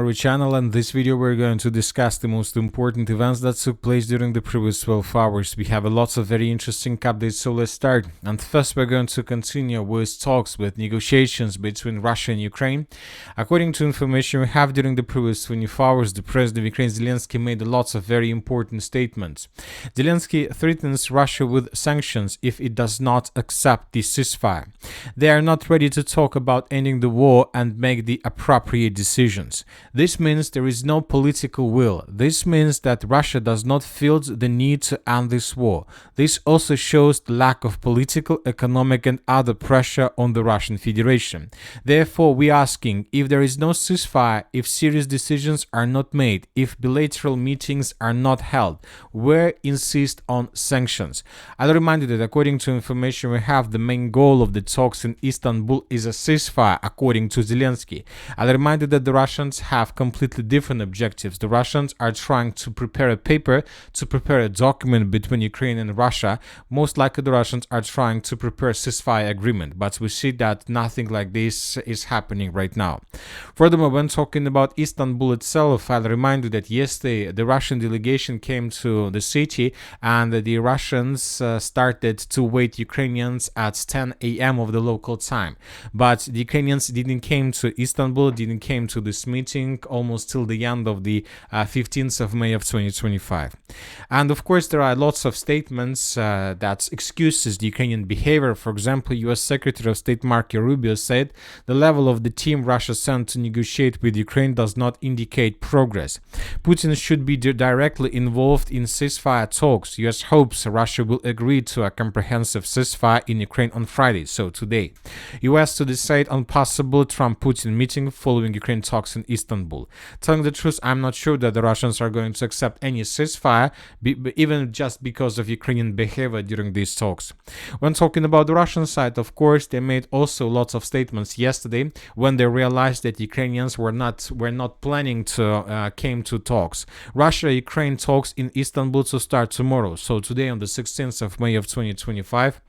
our channel, and in this video we're going to discuss the most important events that took place during the previous 12 hours. We have lots of very interesting updates, so let's start. And first we're going to continue with talks with negotiations between Russia and Ukraine. According to information we have, during the previous 24 hours, the president of Ukraine, Zelensky, made lots of very important statements. Zelensky threatens Russia with sanctions if it does not accept the ceasefire. They are not ready to talk about ending the war and make the appropriate decisions. This means there is no political will. This means that Russia does not feel the need to end this war. This also shows the lack of political, economic and other pressure on the Russian Federation. Therefore, we are asking, if there is no ceasefire, if serious decisions are not made, if bilateral meetings are not held, we insist on sanctions. I'll remind you that according to information we have, the main goal of the talks in Istanbul is a ceasefire, according to Zelensky. I'll remind you that the Russians have completely different objectives. The Russians are trying to prepare a paper, to prepare a document between Ukraine and Russia. Most likely the Russians are trying to prepare a ceasefire agreement, but we see that nothing like this is happening right now. Furthermore, when talking about Istanbul itself, I'll remind you that yesterday the Russian delegation came to the city and the Russians started to wait Ukrainians at 10 a.m. of the local time. But the Ukrainians didn't came to Istanbul, didn't came to this meeting almost till the end of the 15th of May of 2025. And of course, there are lots of statements that excuses the Ukrainian behavior. For example, U.S. Secretary of State Marco Rubio said the level of the team Russia sent to negotiate with Ukraine does not indicate progress. Putin should be directly involved in ceasefire talks. U.S. hopes Russia will agree to a comprehensive ceasefire in Ukraine on Friday, so today. U.S. to decide on possible Trump-Putin meeting following Ukraine talks in Istanbul. Telling the truth, I'm not sure that the Russians are going to accept any ceasefire, even just because of Ukrainian behavior during these talks. When talking about the Russian side, of course, they made also lots of statements yesterday when they realized that Ukrainians were not planning to came to talks. Russia-Ukraine talks in Istanbul to start tomorrow, so today on the 16th of May of 2025.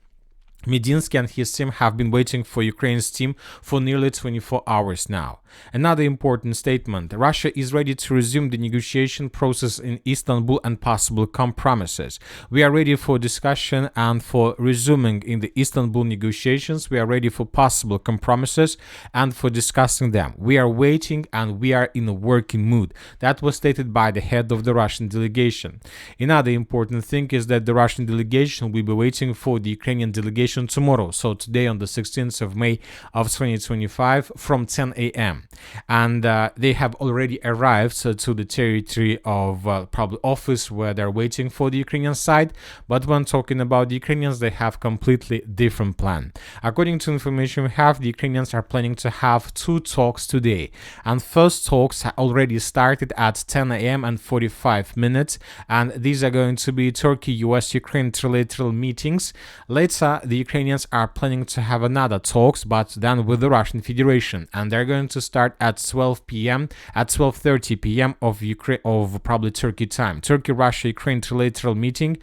Medinsky and his team have been waiting for Ukraine's team for nearly 24 hours now. Another important statement: Russia is ready to resume the negotiation process in Istanbul and possible compromises. We are ready for discussion and for resuming in the Istanbul negotiations. We are ready for possible compromises and for discussing them. We are waiting and we are in a working mood. That was stated by the head of the Russian delegation. Another important thing is that the Russian delegation will be waiting for the Ukrainian delegation tomorrow, so today on the 16th of May of 2025 from 10 a.m. And they have already arrived to the territory of probably office where they're waiting for the Ukrainian side. But when talking about the Ukrainians, they have completely different plan. According to information we have, the Ukrainians are planning to have two talks today, and first talks already started at 10 a.m. and 45 minutes, and these are going to be Turkey, US, Ukraine trilateral meetings. Later, the Ukrainians are planning to have another talks, but then with the Russian Federation, and they're going to start at 12 p.m. at 12:30 p.m. of probably Turkey time. Turkey, Russia, Ukraine trilateral meeting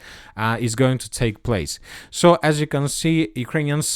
is going to take place. So as you can see, Ukrainians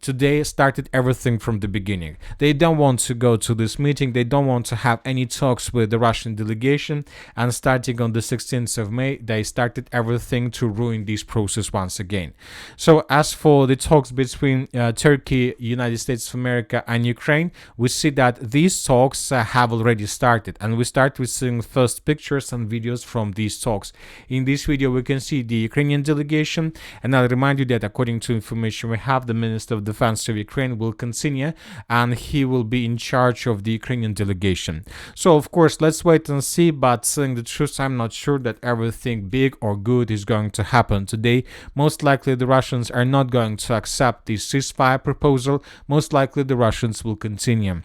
today started everything from the beginning. They don't want to go to this meeting. They don't want to have any talks with the Russian delegation, and starting on the 16th of May, they started everything to ruin this process once again. So as for the talks between Turkey, United States of America and Ukraine, we see that these talks have already started, and we start with seeing first pictures and videos from these talks. In this video we can see the Ukrainian delegation, and I'll remind you that according to information we have, the Minister of Defense of Ukraine will continue and he will be in charge of the Ukrainian delegation. So of course let's wait and see, but saying the truth, I'm not sure that everything big or good is going to happen today. Most likely the Russians are not going to accept the ceasefire proposal. Most likely the Russians will continue.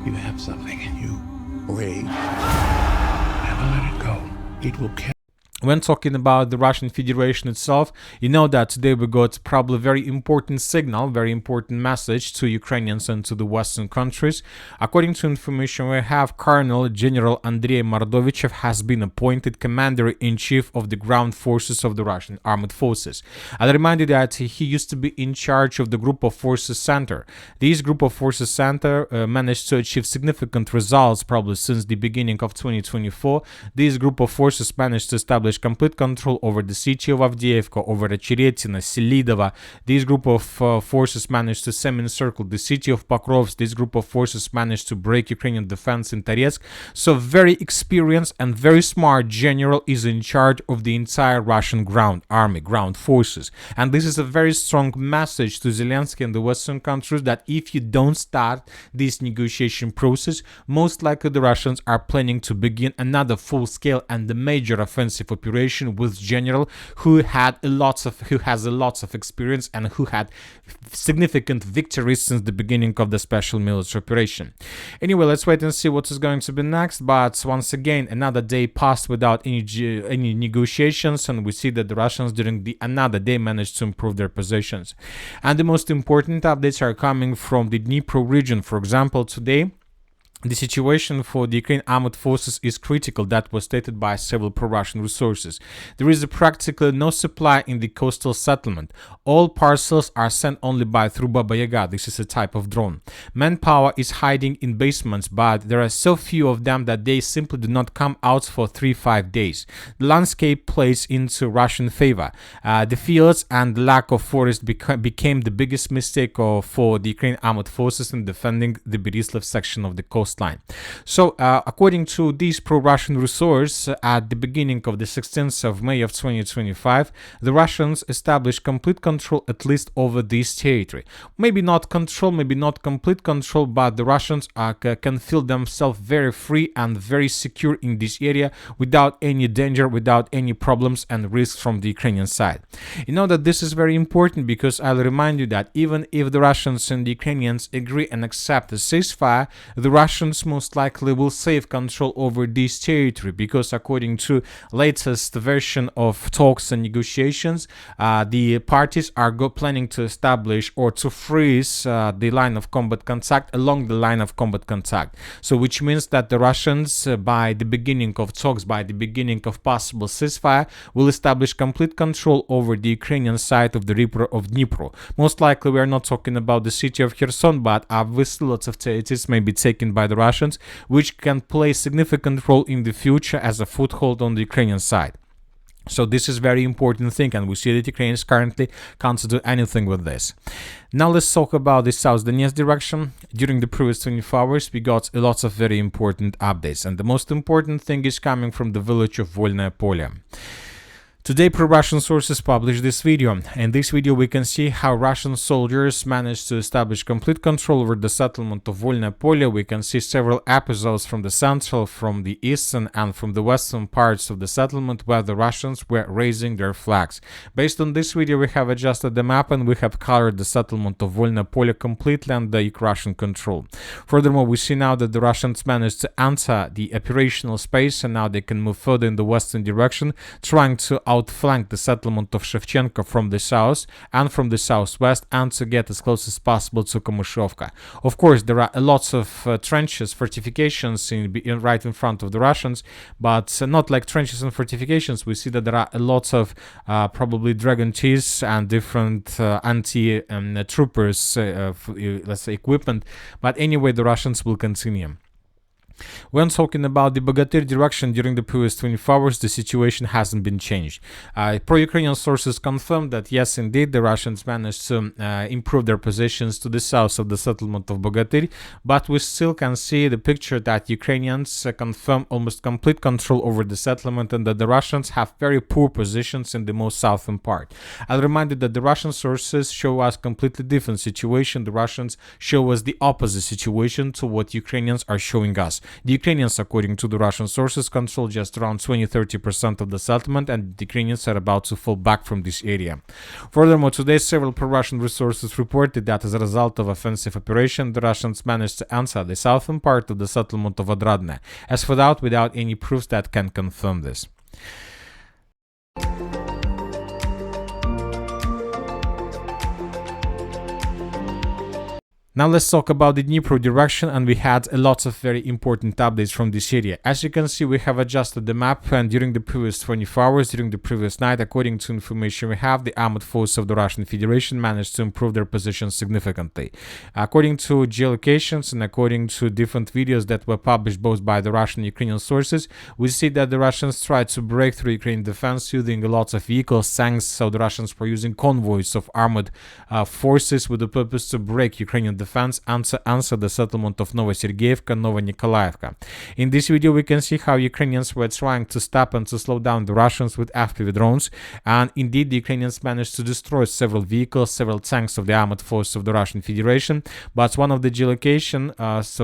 You have something. You brave. Never let it go. It will carry. When talking about the Russian Federation itself, you know that today we got probably a very important signal, very important message to Ukrainians and to the Western countries. According to information we have, Colonel General Andrei Mordovichev has been appointed Commander-in-Chief of the ground forces of the Russian Armed Forces. I'll remind you that he used to be in charge of the Group of Forces Center. This Group of Forces Center managed to achieve significant results probably since the beginning of 2024. This group of forces managed to establish complete control over the city of Avdiivka, over Ocheretino, Selidova. This group of forces managed to semi-encircle the city of Pokrovsk. This group of forces managed to break Ukrainian defense in Toretsk. So very experienced and very smart general is in charge of the entire Russian ground army, ground forces. And this is a very strong message to Zelensky and the Western countries that if you don't start this negotiation process, most likely the Russians are planning to begin another full-scale and the major offensive operation with general who has a lot of experience and who had significant victories since the beginning of the special military operation. Anyway, let's wait and see what is going to be next. But once again, another day passed without any negotiations, and we see that the Russians during the another day managed to improve their positions. And the most important updates are coming from the Dnipro region. For example, today the situation for the Ukraine armed forces is critical. That was stated by several pro-Russian resources. There is practically no supply in the coastal settlement. All parcels are sent only through Baba Yaga. This is a type of drone. Manpower is hiding in basements, but there are so few of them that they simply do not come out for 3-5 days. The landscape plays into Russian favor. The fields and the lack of forest became the biggest mistake for the Ukraine armed forces in defending the Berislav section of the coast line. So, according to this pro-Russian resource, at the beginning of the 16th of May of 2025, the Russians established complete control at least over this territory. Maybe not control, maybe not complete control, but the Russians can feel themselves very free and very secure in this area without any danger, without any problems and risks from the Ukrainian side. You know that this is very important because I'll remind you that even if the Russians and the Ukrainians agree and accept a ceasefire, the Russians most likely will save control over this territory because according to latest version of talks and negotiations, the parties are planning to establish or to freeze the line of combat contact along the line of combat contact. So which means that the Russians by the beginning of talks, by the beginning of possible ceasefire, will establish complete control over the Ukrainian side of the river of Dnipro. Most likely we are not talking about the city of Kherson, but obviously lots of territories may be taken by the Russians, which can play a significant role in the future as a foothold on the Ukrainian side. So this is very important thing, and we see that Ukrainians currently can't do anything with this. Now let's talk about the South Donetsk direction. During the previous 24 hours, we got a lot of very important updates, and the most important thing is coming from the village of Volnaya Polye. Today, pro-Russian sources published this video. In this video, we can see how Russian soldiers managed to establish complete control over the settlement of Volnaya Polye. We can see several episodes from the central, from the eastern, and from the western parts of the settlement where the Russians were raising their flags. Based on this video, we have adjusted the map and we have colored the settlement of Volnaya Polye completely under Russian control. Furthermore, we see now that the Russians managed to enter the operational space and now they can move further in the western direction, trying to outflank the settlement of Shevchenko from the south and from the southwest and to get as close as possible to Kamyshovka. Of course, there are lots of trenches, fortifications right in front of the Russians, but not like trenches and fortifications. We see that there are lots of probably Dragon Ts and different anti-troopers, let's say, equipment. But anyway, the Russians will continue. When talking about the Bogatyr direction during the previous 24 hours, the situation hasn't been changed. Pro-Ukrainian sources confirmed that yes, indeed, the Russians managed to improve their positions to the south of the settlement of Bogatyr, but we still can see the picture that Ukrainians confirm almost complete control over the settlement and that the Russians have very poor positions in the most southern part. I'll remind you that the Russian sources show us completely different situation. The Russians show us the opposite situation to what Ukrainians are showing us. The Ukrainians, according to the Russian sources, control just around 20-30% of the settlement, and the Ukrainians are about to fall back from this area. Furthermore, today several pro-Russian resources reported that as a result of offensive operation, the Russians managed to enter the southern part of the settlement of Odradne, as for that without any proofs that can confirm this. Now let's talk about the Dnipro direction, and we had a lot of very important updates from this area. As you can see, we have adjusted the map, and during the previous 24 hours, during the previous night, according to information we have, the armed forces of the Russian Federation managed to improve their position significantly. According to geolocations and according to different videos that were published both by the Russian and Ukrainian sources, we see that the Russians tried to break through Ukrainian defense using lots of vehicles, tanks. So the Russians were using convoys of armored forces with the purpose to break Ukrainian defense and to answer the settlement of Novosergeyevka, Novonikolayevka. In this video, we can see how Ukrainians were trying to stop and to slow down the Russians with FPV drones, and indeed the Ukrainians managed to destroy several vehicles, several tanks of the armored forces of the Russian Federation. But one of the geolocation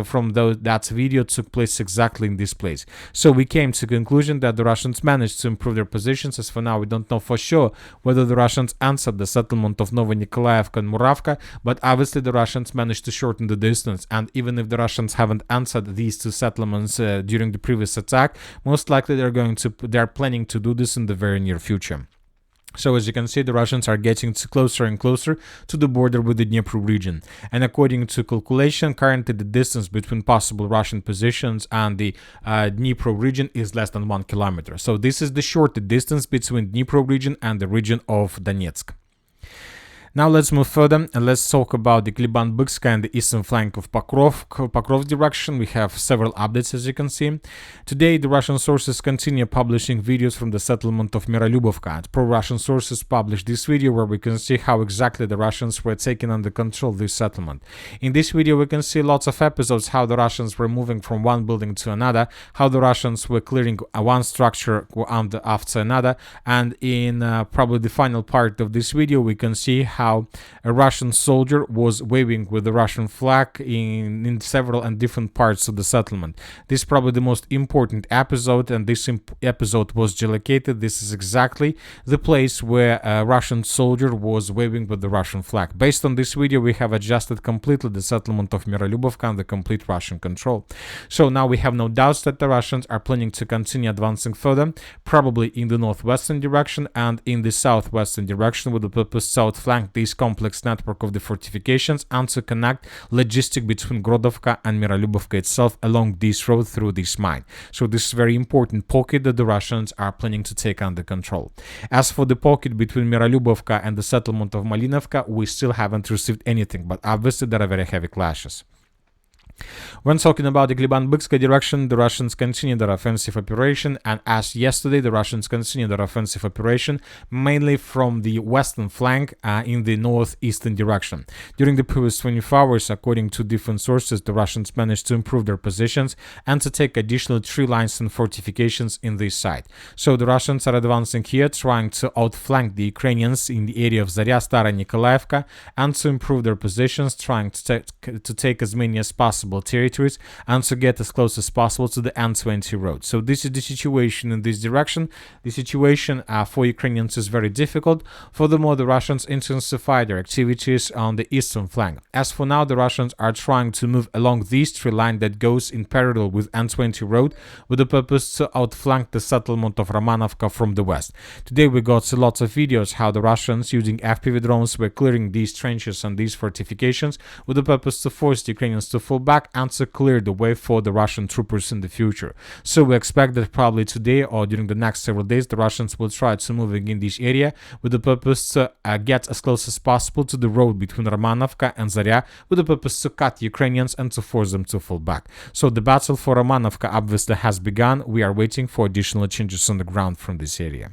from that video took place exactly in this place. So we came to the conclusion that the Russians managed to improve their positions. As for now, we don't know for sure whether the Russians answered the settlement of Novonikolayevka and Muravka, but obviously the Russians managed to shorten the distance, and even if the Russians haven't answered these two settlements during the previous attack, most likely they're planning to do this in the very near future. So as you can see, the Russians are getting closer and closer to the border with the Dnipro region. And according to calculation, currently the distance between possible Russian positions and the Dnipro region is less than 1 kilometer. So this is the shortest distance between Dnipro region and the region of Donetsk. Now let's move further and let's talk about the Kliban-Bykska and the eastern flank of Pokrovsk direction. We have several updates, as you can see. Today, the Russian sources continue publishing videos from the settlement of Mirolubovka. Pro-Russian sources published this video where we can see how exactly the Russians were taking under control this settlement. In this video, we can see lots of episodes how the Russians were moving from one building to another, how the Russians were clearing one structure after another, and in probably the final part of this video, we can see how a Russian soldier was waving with the Russian flag in several and different parts of the settlement. This is probably the most important episode, and this episode was geolocated. This is exactly the place where a Russian soldier was waving with the Russian flag. Based on this video, we have adjusted completely the settlement of Mirolubovka and the complete Russian control. So now we have no doubts that the Russians are planning to continue advancing further, probably in the northwestern direction and in the southwestern direction, with the purpose to outflank this complex network of the fortifications and to connect logistic between Grodovka and Mirolubovka itself along this road through this mine. So this is a very important pocket that the Russians are planning to take under control. As for the pocket between Mirolubovka and the settlement of Malinovka, we still haven't received anything, but obviously there are very heavy clashes. When talking about the Kliban-Bykska direction, the Russians continue their offensive operation, and as yesterday, the Russians continue their offensive operation mainly from the western flank in the northeastern direction. During the previous 24 hours, according to different sources, the Russians managed to improve their positions and to take additional 3 lines and fortifications in this site. So the Russians are advancing here, trying to outflank the Ukrainians in the area of Zarya, Stara Nikolaevka, and to improve their positions, trying to take as many as possible territories and to get as close as possible to the N20 road. So this is the situation in this direction. The situation for Ukrainians is very difficult. Furthermore, the Russians intensify their activities on the eastern flank. As for now, the Russians are trying to move along this tree line that goes in parallel with N20 road with the purpose to outflank the settlement of Romanovka from the west. Today we got lots of videos how the Russians using FPV drones were clearing these trenches and these fortifications with the purpose to force the Ukrainians to fall back and to clear the way for the Russian troopers in the future. So we expect that probably today or during the next several days the Russians will try to moving in this area with the purpose to get as close as possible to the road between Romanovka and Zarya with the purpose to cut the Ukrainians and to force them to fall back. So the battle for Romanovka obviously has begun. We are waiting for additional changes on the ground from this area.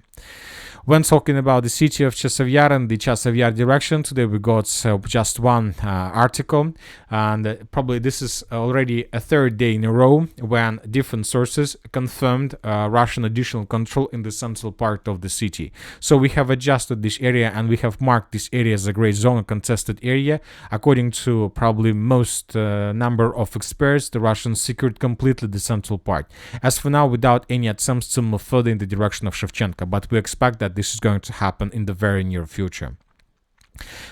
When talking about the city of Chasiv Yar and the Chasiv Yar direction, today we got just one article, and probably this is already a third day in a row when different sources confirmed Russian additional control in the central part of the city. So we have adjusted this area and we have marked this area as a gray zone, a contested area. According to probably most number of experts, the Russians secured completely the central part. As for now, without any attempts to move further in the direction of Shevchenko, but we expect that this is going to happen in the very near future.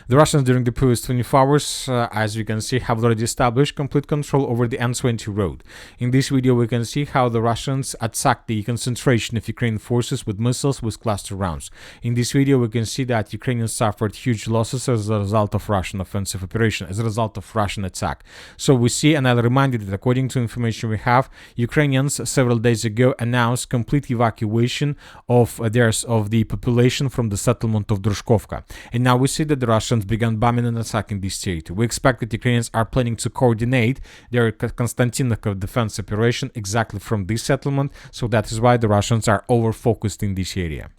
The Russians during the previous 24 hours, as we can see, have already established complete control over the N20 road. In this video, we can see how the Russians attacked the concentration of Ukrainian forces with missiles with cluster rounds. In this video, we can see that Ukrainians suffered huge losses as a result of Russian offensive operation, as a result of Russian attack. So we see, and I'll remind you that according to information we have, Ukrainians several days ago announced complete evacuation of the population from the settlement of Drushkovka. And now we see that the Russians began bombing and attacking this territory. We expect that Ukrainians are planning to coordinate their Konstantinovka defense operation exactly from this settlement, so that is why the Russians are over-focused in this area.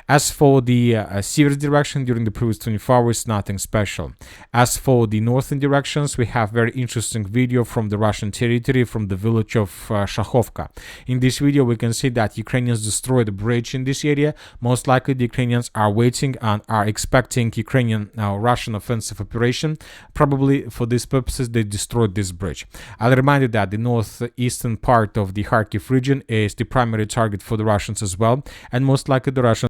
As for the Sivir direction during the previous 24 hours, nothing special. As for the northern directions, we have very interesting video from the Russian territory, from the village of Shakhovka. In this video, we can see that Ukrainians destroyed a bridge in this area. Most likely, the Ukrainians are waiting and are expecting Russian offensive operation. Probably for these purposes, they destroyed this bridge. I'll remind you that the northeastern part of the Kharkiv region is the primary target for the Russians as well, and most likely the